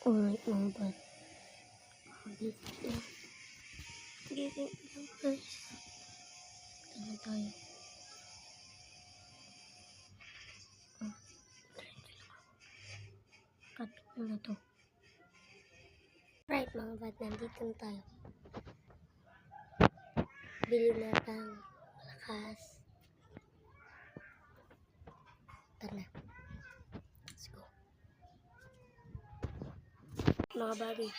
Alright mga bad. Gising lang guys. Tignan tayo. Kapit mo na to. Right mga bad, nandito na tayo. Bili na tang malakas. Tara. Let's go. Mga buddy.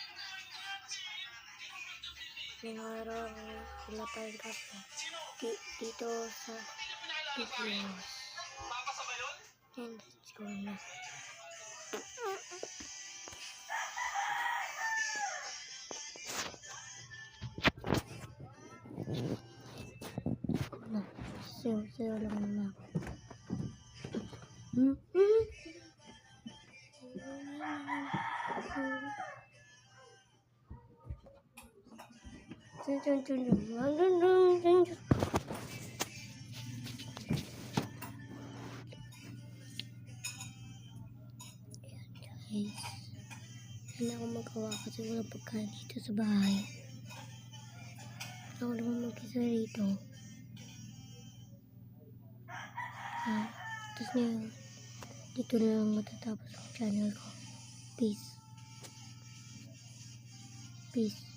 Ngayong araw, wala tayong kaso. Dito sa Pilipinas. And let's go na. Sayo lang na. Guys, hindi ako magawa kasi walang pagkain dito sa bahay. Ako naman mag-isa rito. Tapos ngayon, dito na lang matatapos ang channel ko. Peace. Peace.